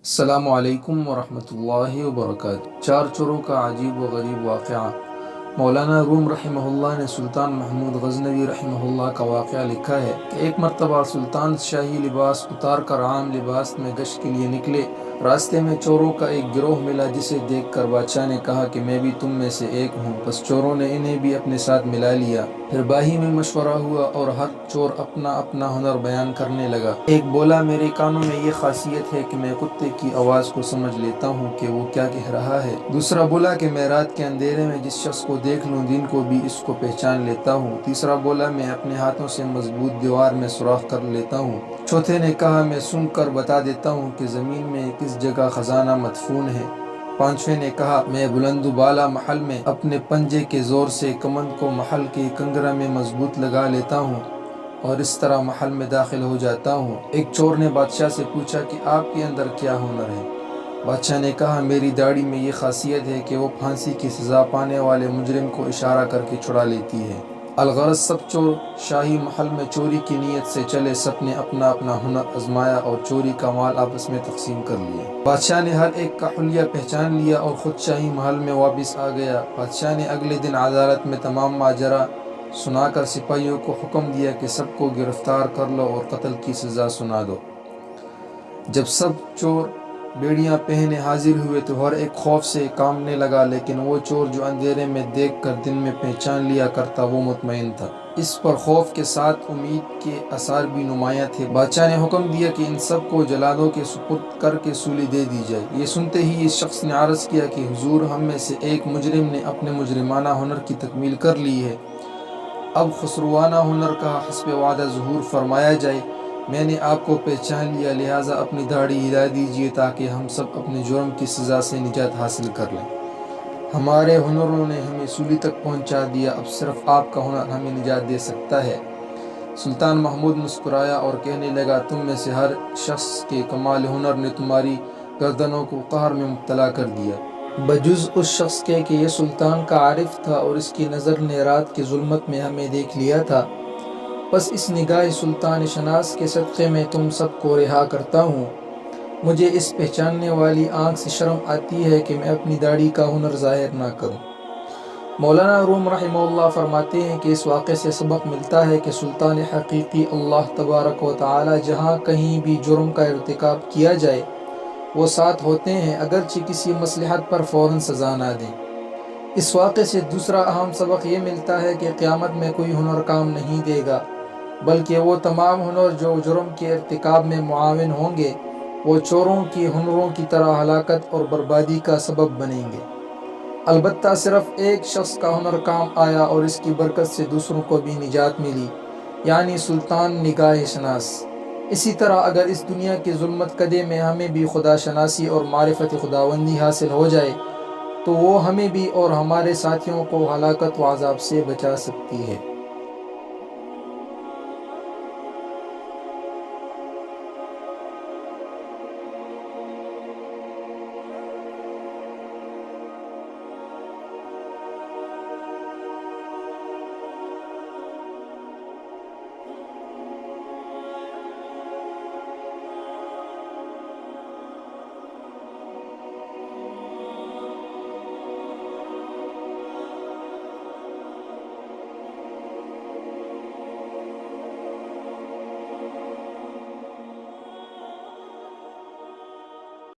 السلام علیکم ورحمۃ اللہ وبرکاتہ۔ چار چوروں کا عجیب و غریب واقعہ۔ مولانا روم رحمہ اللہ نے سلطان محمود غزنوی رحمہ اللہ کا واقعہ لکھا ہے کہ ایک مرتبہ سلطان شاہی لباس اتار کر عام لباس میں گشت کے لیے نکلے۔ راستے میں چوروں کا ایک گروہ ملا جسے دیکھ کر بادشاہ نے کہا کہ میں بھی تم میں سے ایک ہوں۔ بس چوروں نے انہیں بھی اپنے ساتھ ملا لیا۔ پھر باہی میں مشورہ ہوا اور ہر چور اپنا اپنا ہنر بیان کرنے لگا۔ ایک بولا میرے کانوں میں یہ خاصیت ہے کہ میں کتے کی آواز کو سمجھ لیتا ہوں کہ وہ کیا کہہ رہا ہے۔ دوسرا بولا کہ میں رات کے اندھیرے میں جس شخص کو دیکھ لوں دن کو بھی اس کو پہچان لیتا ہوں۔ تیسرا بولا میں اپنے ہاتھوں سے مضبوط دیوار میں سوراخ کر لیتا ہوں۔ چوتھے نے کہا میں سونگھ کر بتا دیتا ہوں کہ زمین میں کس جگہ خزانہ مدفون ہے۔ پانچویں نے کہا میں بلند و بالا محل میں اپنے پنجے کے زور سے کمند کو محل کے کنگرہ میں مضبوط لگا لیتا ہوں اور اس طرح محل میں داخل ہو جاتا ہوں۔ ایک چور نے بادشاہ سے پوچھا کہ آپ کے اندر کیا ہنر ہے؟ بادشاہ نے کہا میری داڑھی میں یہ خاصیت ہے کہ وہ پھانسی کی سزا پانے والے مجرم کو اشارہ کر کے چھڑا لیتی ہے۔ الغرض سب چور شاہی محل میں چوری کی نیت سے چلے، سب نے اپنا اپنا ہنر آزمایا اور چوری کا مال آپس میں تقسیم کر لیا۔ بادشاہ نے ہر ایک کا حلیہ پہچان لیا اور خود شاہی محل میں واپس آ گیا۔ بادشاہ نے اگلے دن عدالت میں تمام ماجرا سنا کر سپاہیوں کو حکم دیا کہ سب کو گرفتار کر لو اور قتل کی سزا سنا دو۔ جب سب چور بیڑیاں پہنے حاضر ہوئے تو ہر ایک خوف سے کانپنے لگا، لیکن وہ چور جو اندھیرے میں دیکھ کر دن میں پہچان لیا کرتا وہ مطمئن تھا۔ اس پر خوف کے ساتھ امید کے آثار بھی نمایاں تھے۔ بادشاہ نے حکم دیا کہ ان سب کو جلادوں کے سپرد کر کے سولی دے دی جائے۔ یہ سنتے ہی اس شخص نے عرض کیا کہ حضور ہم میں سے ایک مجرم نے اپنے مجرمانہ ہنر کی تکمیل کر لی ہے، اب خسروانہ ہنر کا حسب وعدہ ظہور فرمایا جائے۔ میں نے آپ کو پہچان لیا، لہٰذا اپنی داڑھی ہلا دیجیے تاکہ ہم سب اپنے جرم کی سزا سے نجات حاصل کر لیں۔ ہمارے ہنروں نے ہمیں سولی تک پہنچا دیا، اب صرف آپ کا ہنر ہمیں نجات دے سکتا ہے۔ سلطان محمود مسکرایا اور کہنے لگا تم میں سے ہر شخص کے کمال ہنر نے تمہاری گردنوں کو قہر میں مبتلا کر دیا، بجز اس شخص کے کہ یہ سلطان کا عارف تھا اور اس کی نظر نے رات کی ظلمت میں ہمیں دیکھ لیا تھا۔ بس اس نگاہ سلطان شناس کے صدقے میں تم سب کو رہا کرتا ہوں۔ مجھے اس پہچاننے والی آنکھ سے شرم آتی ہے کہ میں اپنی داڑھی کا ہنر ظاہر نہ کروں۔ مولانا روم رحمہ اللہ فرماتے ہیں کہ اس واقعے سے سبق ملتا ہے کہ سلطان حقیقی اللہ تبارک و تعالی جہاں کہیں بھی جرم کا ارتکاب کیا جائے وہ ساتھ ہوتے ہیں، اگرچہ کسی مصلحت پر فوراً سزا نہ دیں۔ اس واقعے سے دوسرا اہم سبق یہ ملتا ہے کہ قیامت میں کوئی ہنر کام نہیں دے گا، بلکہ وہ تمام ہنر جو جرم کے ارتکاب میں معاون ہوں گے وہ چوروں کی ہنروں کی طرح ہلاکت اور بربادی کا سبب بنیں گے۔ البتہ صرف ایک شخص کا ہنر کام آیا اور اس کی برکت سے دوسروں کو بھی نجات ملی، یعنی سلطان نگاہ شناس۔ اسی طرح اگر اس دنیا کی ظلمت کدے میں ہمیں بھی خدا شناسی اور معرفت خداوندی حاصل ہو جائے تو وہ ہمیں بھی اور ہمارے ساتھیوں کو ہلاکت و عذاب سے بچا سکتی ہے۔